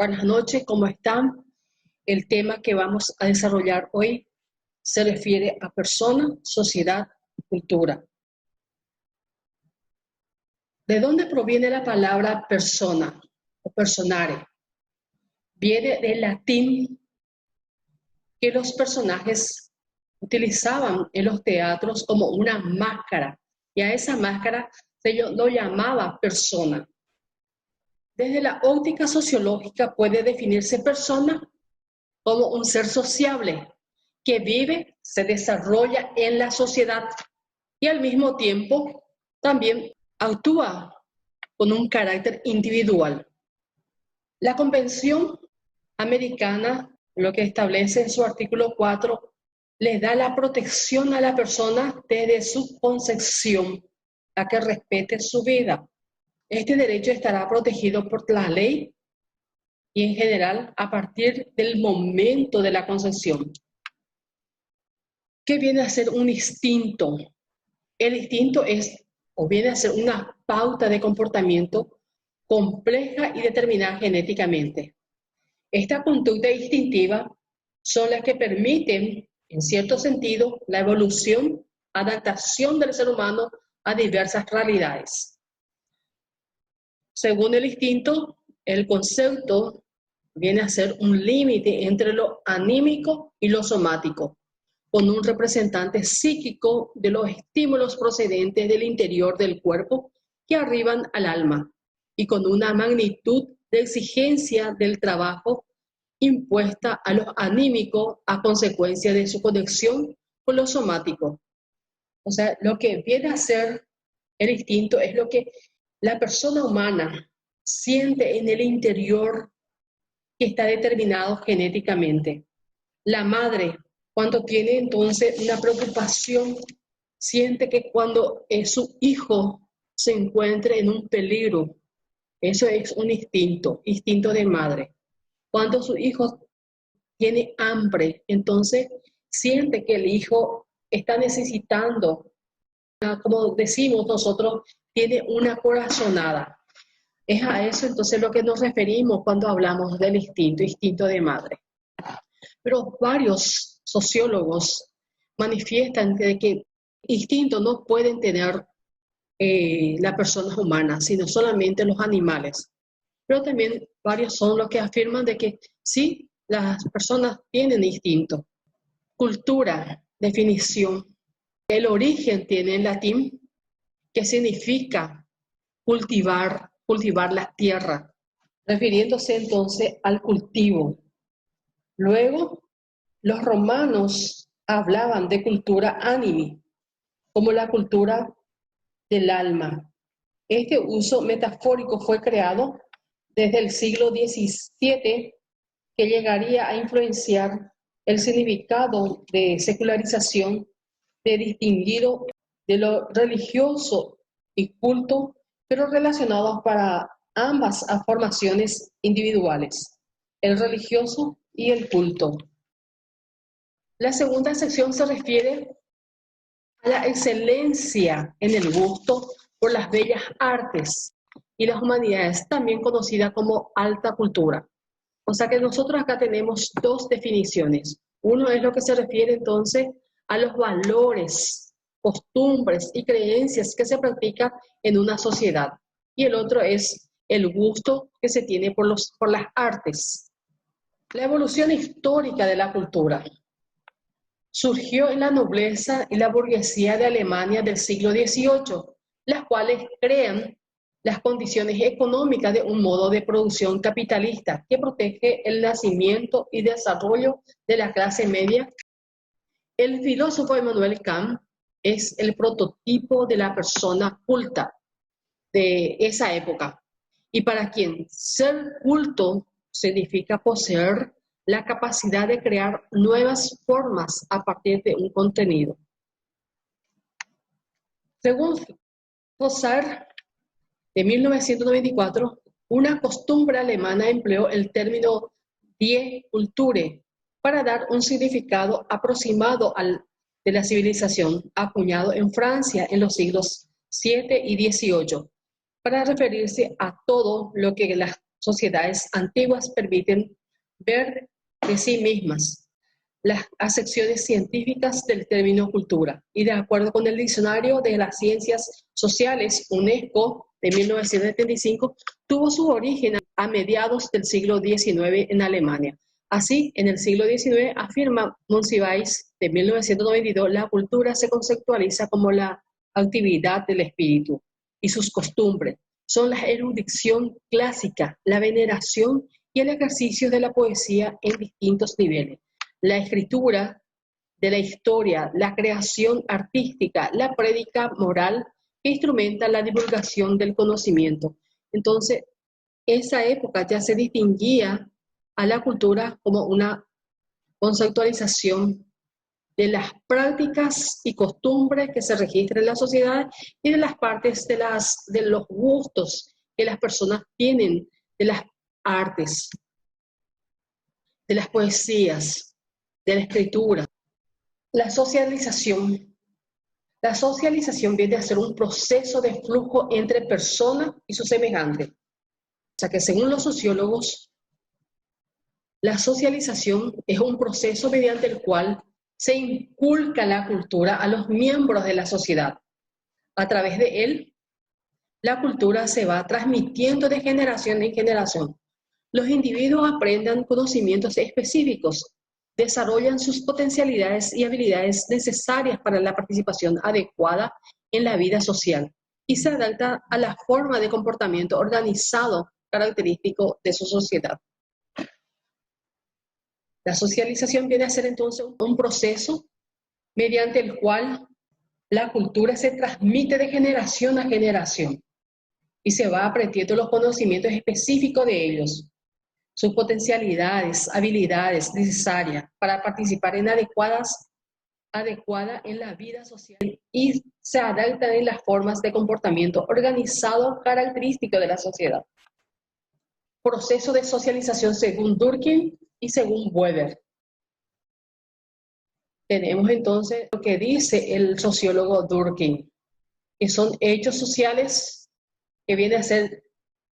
Buenas noches, ¿cómo están? El tema que vamos a desarrollar hoy se refiere a persona, sociedad y cultura. ¿De dónde proviene la palabra persona o personare? Viene del latín que los personajes utilizaban en los teatros como una máscara, y a esa máscara se lo llamaba persona. Desde la óptica sociológica puede definirse persona como un ser sociable que vive, se desarrolla en la sociedad y al mismo tiempo también actúa con un carácter individual. La Convención Americana, lo que establece en su artículo 4, le da la protección a la persona desde su concepción, a que respete su vida. Este derecho estará protegido por la ley y en general a partir del momento de la concepción. ¿Qué viene a ser un instinto? El instinto es, o viene a ser una pauta de comportamiento compleja y determinada genéticamente. Esta conducta instintiva son las que permiten, en cierto sentido, la evolución, adaptación del ser humano a diversas realidades. Según el instinto, el concepto viene a ser un límite entre lo anímico y lo somático, con un representante psíquico de los estímulos procedentes del interior del cuerpo que arriban al alma, y con una magnitud de exigencia del trabajo impuesta a lo anímico a consecuencia de su conexión con lo somático. O sea, lo que viene a ser el instinto es lo que la persona humana siente en el interior que está determinado genéticamente. La madre, cuando tiene entonces una preocupación, siente que cuando su hijo se encuentre en un peligro, eso es un instinto de madre. Cuando su hijo tiene hambre, entonces siente que el hijo está necesitando, como decimos nosotros, tiene una corazonada. Es a eso entonces lo que nos referimos cuando hablamos del instinto de madre. Pero varios sociólogos manifiestan que instintos no pueden tener las personas humanas, sino solamente los animales. Pero también varios son los que afirman de que sí, las personas tienen instinto. Cultura, definición. El origen tiene en latín que significa cultivar la tierra, refiriéndose entonces al cultivo. Luego, los romanos hablaban de cultura animi, como la cultura del alma. Este uso metafórico fue creado desde el siglo XVII, que llegaría a influenciar el significado de secularización de distinguido de lo religioso y culto, pero relacionados para ambas formaciones individuales, el religioso y el culto. La segunda sección se refiere a la excelencia en el gusto por las bellas artes y las humanidades, también conocida como alta cultura. O sea que nosotros acá tenemos dos definiciones. Uno es lo que se refiere entonces a los valores, costumbres y creencias que se practican en una sociedad. Y el otro es el gusto que se tiene por las artes. La evolución histórica de la cultura surgió en la nobleza y la burguesía de Alemania del siglo XVIII, las cuales crean las condiciones económicas de un modo de producción capitalista que protege el nacimiento y desarrollo de la clase media. El filósofo Immanuel Kant es el prototipo de la persona culta de esa época, y para quien ser culto significa poseer la capacidad de crear nuevas formas a partir de un contenido. Según Froissart, de 1994, una costumbre alemana empleó el término Die Kultur para dar un significado aproximado al de la civilización, acuñado en Francia en los siglos VII y XVIII, para referirse a todo lo que las sociedades antiguas permiten ver de sí mismas las acepciones científicas del término cultura. Y de acuerdo con el Diccionario de las Ciencias Sociales, UNESCO, de 1975, tuvo su origen a mediados del siglo XIX en Alemania. Así, en el siglo XIX, afirma Monsiváis, de 1992, la cultura se conceptualiza como la actividad del espíritu y sus costumbres. Son la erudición clásica, la veneración y el ejercicio de la poesía en distintos niveles. La escritura de la historia, la creación artística, la prédica moral que instrumenta la divulgación del conocimiento. Entonces, esa época ya se distinguía a la cultura como una conceptualización de las prácticas y costumbres que se registran en la sociedad y de las partes de los gustos que las personas tienen, de las artes, de las poesías, de la escritura. La socialización. La socialización viene a ser un proceso de flujo entre persona y su semejante. O sea que según los sociólogos, la socialización es un proceso mediante el cual se inculca la cultura a los miembros de la sociedad. A través de él, la cultura se va transmitiendo de generación en generación. Los individuos aprenden conocimientos específicos, desarrollan sus potencialidades y habilidades necesarias para la participación adecuada en la vida social y se adaptan a la forma de comportamiento organizado característico de su sociedad. La socialización viene a ser entonces un proceso mediante el cual la cultura se transmite de generación a generación y se va aprendiendo los conocimientos específicos de ellos, sus potencialidades, habilidades necesarias para participar adecuada en la vida social y se adaptan en las formas de comportamiento organizado característico de la sociedad. Proceso de socialización según Durkheim y según Weber. Tenemos entonces lo que dice el sociólogo Durkheim, que son hechos sociales que vienen a ser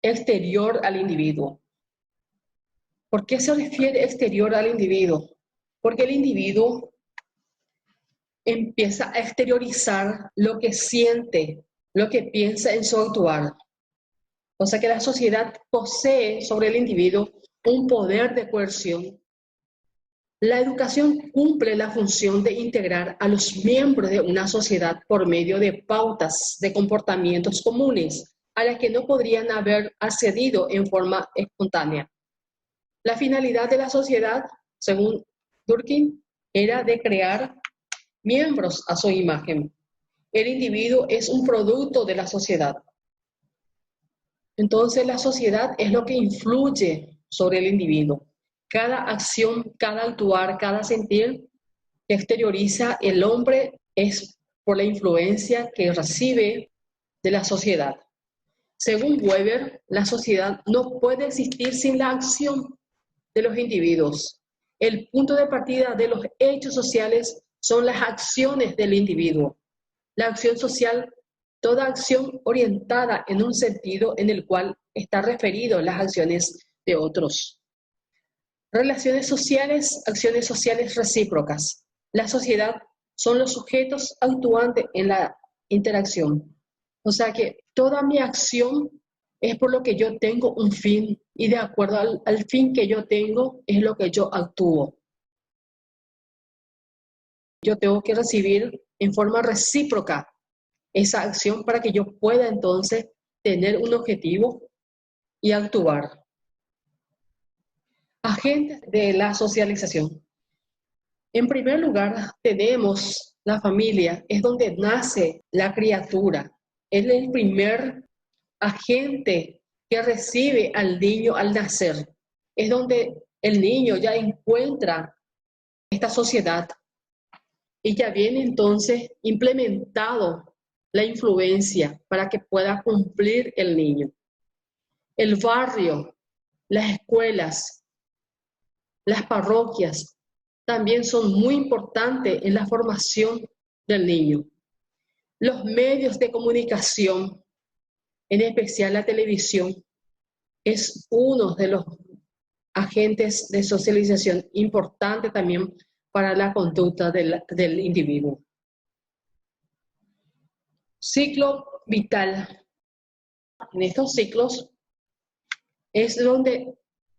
exterior al individuo. ¿Por qué se refiere exterior al individuo? Porque el individuo empieza a exteriorizar lo que siente, lo que piensa en su actuar. O sea que la sociedad posee sobre el individuo un poder de coerción. La educación cumple la función de integrar a los miembros de una sociedad por medio de pautas de comportamientos comunes a las que no podrían haber accedido en forma espontánea. La finalidad de la sociedad, según Durkheim, era de crear miembros a su imagen. El individuo es un producto de la sociedad. Entonces la sociedad es lo que influye sobre el individuo. Cada acción, cada actuar, cada sentir que exterioriza el hombre es por la influencia que recibe de la sociedad. Según Weber, la sociedad no puede existir sin la acción de los individuos. El punto de partida de los hechos sociales son las acciones del individuo. La acción social, toda acción orientada en un sentido en el cual está referido las acciones de otros. Relaciones sociales, acciones sociales recíprocas. La sociedad son los sujetos actuantes en la interacción. O sea que toda mi acción es por lo que yo tengo un fin y de acuerdo al fin que yo tengo es lo que yo actúo. Yo tengo que recibir en forma recíproca esa acción para que yo pueda entonces tener un objetivo y actuar. Agentes de la socialización. En primer lugar, tenemos la familia, es donde nace la criatura. Es el primer agente que recibe al niño al nacer. Es donde el niño ya encuentra esta sociedad y ya viene entonces implementado la influencia para que pueda cumplir el niño. El barrio, las escuelas, las parroquias también son muy importantes en la formación del niño. Los medios de comunicación, en especial la televisión, es uno de los agentes de socialización importante también para la conducta del individuo. Ciclo vital. En estos ciclos es donde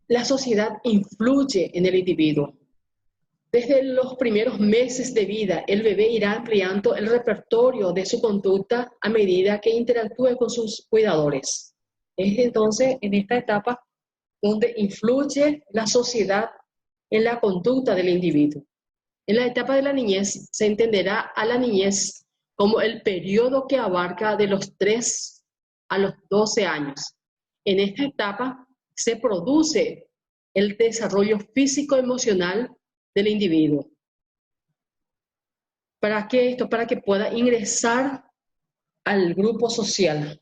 la sociedad influye en el individuo. Desde los primeros meses de vida, el bebé irá ampliando el repertorio de su conducta a medida que interactúe con sus cuidadores. Es entonces en esta etapa donde influye la sociedad en la conducta del individuo. En la etapa de la niñez se entenderá a la niñez como el periodo que abarca de los 3 a los 12 años. En esta etapa se produce el desarrollo físico-emocional del individuo. ¿Para qué esto? Para que pueda ingresar al grupo social.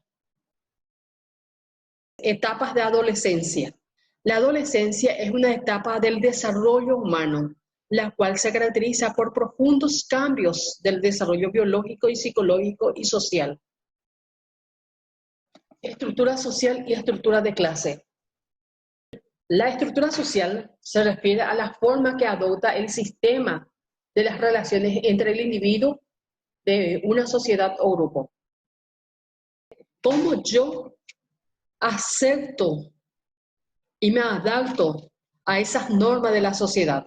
Etapas de adolescencia. La adolescencia es una etapa del desarrollo humano, la cual se caracteriza por profundos cambios del desarrollo biológico y psicológico y social. Estructura social y estructura de clase. La estructura social se refiere a la forma que adopta el sistema de las relaciones entre el individuo de una sociedad o grupo. ¿Cómo yo acepto y me adapto a esas normas de la sociedad?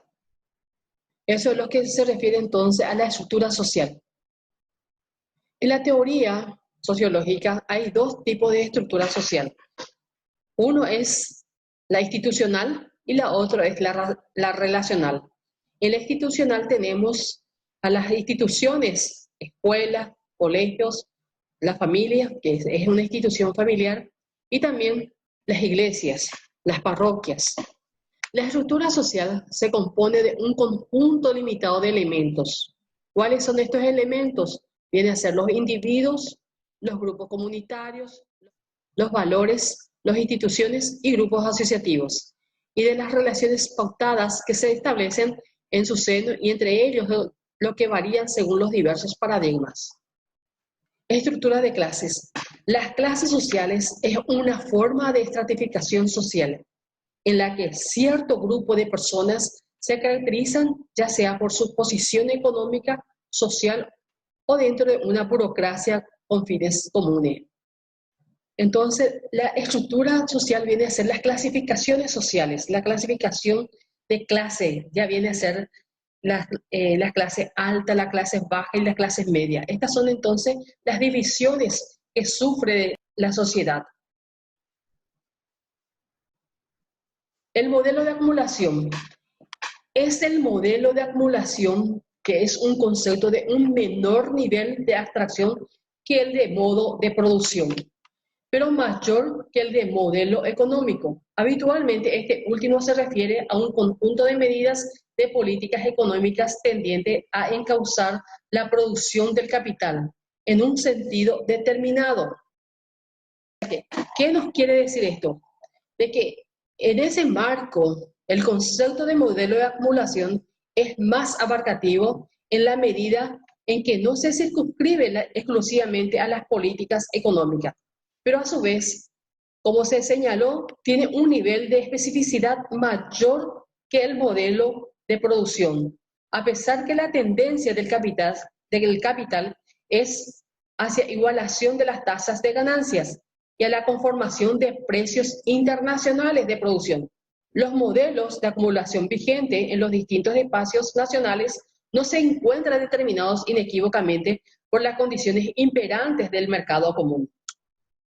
Eso es lo que se refiere entonces a la estructura social. En la teoría sociológica hay dos tipos de estructura social. Uno es la institucional y la otra es la relacional. En la institucional tenemos a las instituciones, escuelas, colegios, la familia, que es una institución familiar, y también las iglesias, las parroquias. La estructura social se compone de un conjunto limitado de elementos. ¿Cuáles son estos elementos? Vienen a ser los individuos, los grupos comunitarios, los valores, las instituciones y grupos asociativos, y de las relaciones pautadas que se establecen en su seno y entre ellos lo que varían según los diversos paradigmas. Estructura de clases. Las clases sociales es una forma de estratificación social en la que cierto grupo de personas se caracterizan ya sea por su posición económica, social o dentro de una burocracia con fines comunes. Entonces, la estructura social viene a ser las clasificaciones sociales. La clasificación de clase ya viene a ser la clase alta, la clase baja y las clases medias. Estas son entonces las divisiones que sufre la sociedad. El modelo de acumulación. Es el modelo de acumulación que es un concepto de un menor nivel de abstracción que el de modo de producción, pero mayor que el de modelo económico. Habitualmente este último se refiere a un conjunto de medidas de políticas económicas tendientes a encauzar la producción del capital en un sentido determinado. ¿Qué nos quiere decir esto? De que en ese marco, el concepto de modelo de acumulación es más abarcativo en la medida en que no se circunscribe exclusivamente a las políticas económicas, pero a su vez, como se señaló, tiene un nivel de especificidad mayor que el modelo de producción, a pesar que la tendencia del capital es hacia igualación de las tasas de ganancias y a la conformación de precios internacionales de producción. Los modelos de acumulación vigentes en los distintos espacios nacionales no se encuentran determinados inequívocamente por las condiciones imperantes del mercado común.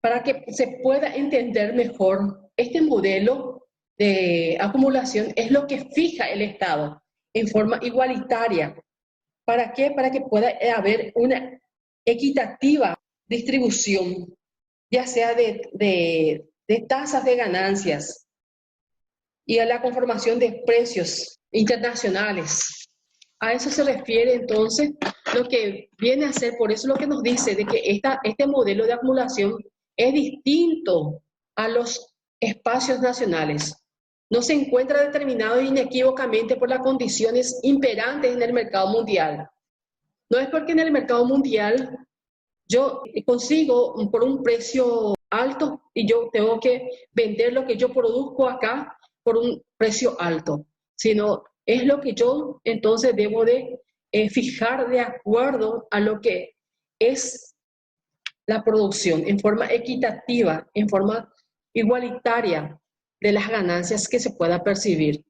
Para que se pueda entender mejor, este modelo de acumulación es lo que fija el Estado en forma igualitaria. ¿Para qué? Para que pueda haber una equitativa distribución, ya sea de tasas de ganancias y a la conformación de precios internacionales. A eso se refiere entonces lo que viene a ser, por eso lo que nos dice de que este modelo de acumulación es distinto a los espacios nacionales. No se encuentra determinado inequívocamente por las condiciones imperantes en el mercado mundial. No es porque en el mercado mundial yo consigo por un precio altos y yo tengo que vender lo que yo produzco acá por un precio alto, sino es lo que yo entonces debo de fijar de acuerdo a lo que es la producción, en forma equitativa, en forma igualitaria de las ganancias que se pueda percibir.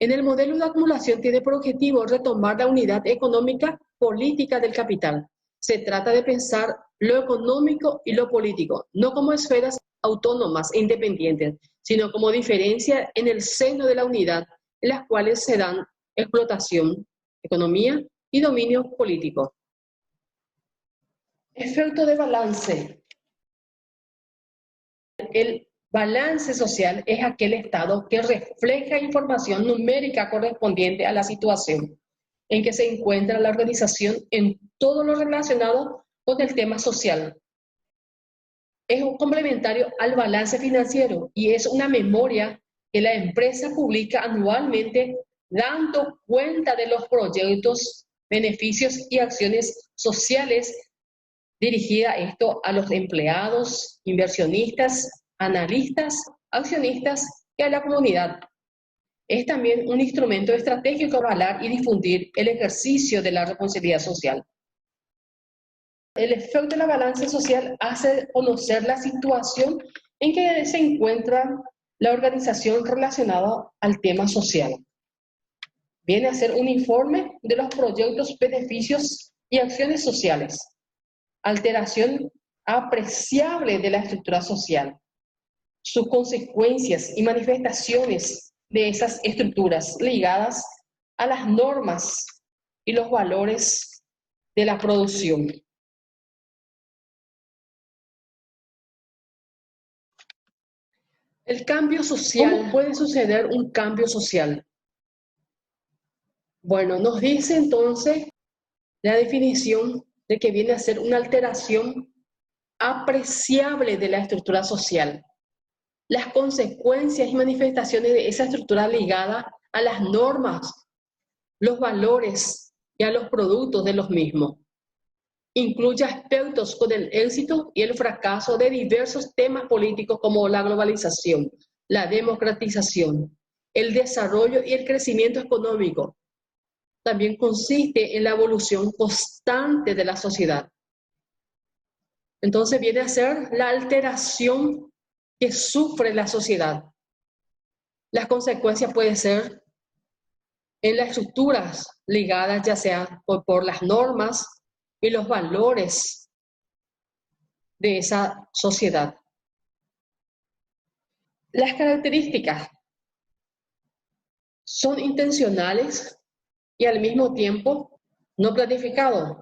En el modelo de acumulación tiene por objetivo retomar la unidad económica política del capital. Se trata de pensar lo económico y lo político, no como esferas autónomas e independientes, sino como diferencia en el seno de la unidad, en las cuales se dan explotación, economía y dominio político. Efecto de balance. El balance social es aquel estado que refleja información numérica correspondiente a la situación en que se encuentra la organización en todo lo relacionado con el tema social. Es un complementario al balance financiero y es una memoria que la empresa publica anualmente dando cuenta de los proyectos, beneficios y acciones sociales dirigida esto a los empleados, inversionistas, analistas, accionistas y a la comunidad. Es también un instrumento estratégico para avalar y difundir el ejercicio de la responsabilidad social. El efecto de la balanza social hace conocer la situación en que se encuentra la organización relacionada al tema social. Viene a ser un informe de los proyectos, beneficios y acciones sociales. Alteración apreciable de la estructura social, sus consecuencias y manifestaciones de esas estructuras ligadas a las normas y los valores de la producción. El cambio social. ¿Cómo puede suceder un cambio social? Bueno, nos dice entonces la definición de que viene a ser una alteración apreciable de la estructura social. Las consecuencias y manifestaciones de esa estructura ligada a las normas, los valores y a los productos de los mismos. Incluye aspectos con el éxito y el fracaso de diversos temas políticos como la globalización, la democratización, el desarrollo y el crecimiento económico. También consiste en la evolución constante de la sociedad. Entonces viene a ser la alteración que sufre la sociedad. Las consecuencias pueden ser en las estructuras ligadas ya sea por las normas y los valores de esa sociedad. Las características son intencionales y al mismo tiempo no planificados.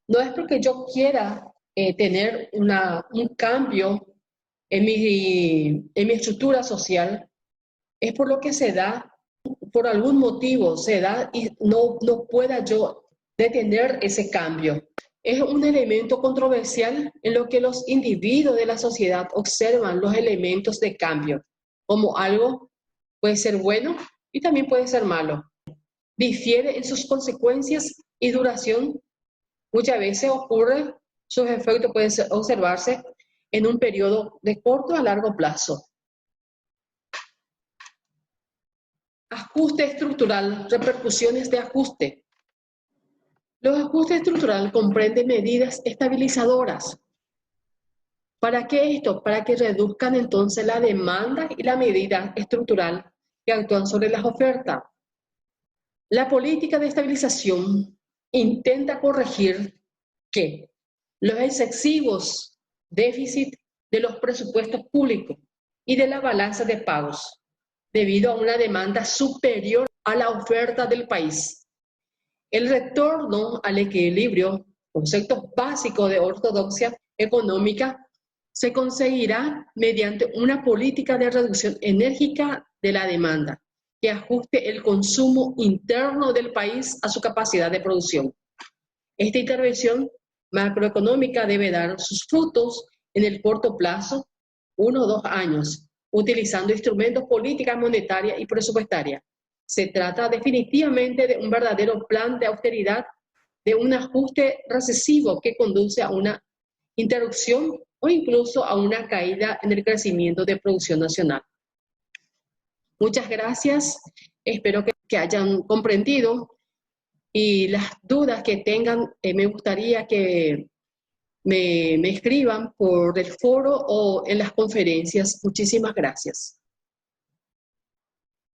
No es porque yo quiera tener un cambio en mi estructura social, es por lo que se da, por algún motivo se da y no pueda yo detener ese cambio. Es un elemento controversial en lo que los individuos de la sociedad observan los elementos de cambio, como algo puede ser bueno y también puede ser malo. Difiere en sus consecuencias y duración. Muchas veces ocurre, sus efectos pueden observarse en un periodo de corto a largo plazo. Ajuste estructural, repercusiones de ajuste. Los ajustes estructurales comprenden medidas estabilizadoras. ¿Para qué esto? Para que reduzcan entonces la demanda y la medida estructural que actúan sobre las ofertas. La política de estabilización intenta corregir que los excesivos déficits de los presupuestos públicos y de la balanza de pagos, debido a una demanda superior a la oferta del país. El retorno al equilibrio, conceptos básicos de ortodoxia económica, se conseguirá mediante una política de reducción enérgica de la demanda, que ajuste el consumo interno del país a su capacidad de producción. Esta intervención macroeconómica debe dar sus frutos en el corto plazo, 1 o 2 años, utilizando instrumentos política monetaria y presupuestaria. Se trata definitivamente de un verdadero plan de austeridad, de un ajuste recesivo que conduce a una interrupción o incluso a una caída en el crecimiento de producción nacional. Muchas gracias, espero que hayan comprendido y las dudas que tengan, me gustaría que me escriban por el foro o en las conferencias. Muchísimas gracias.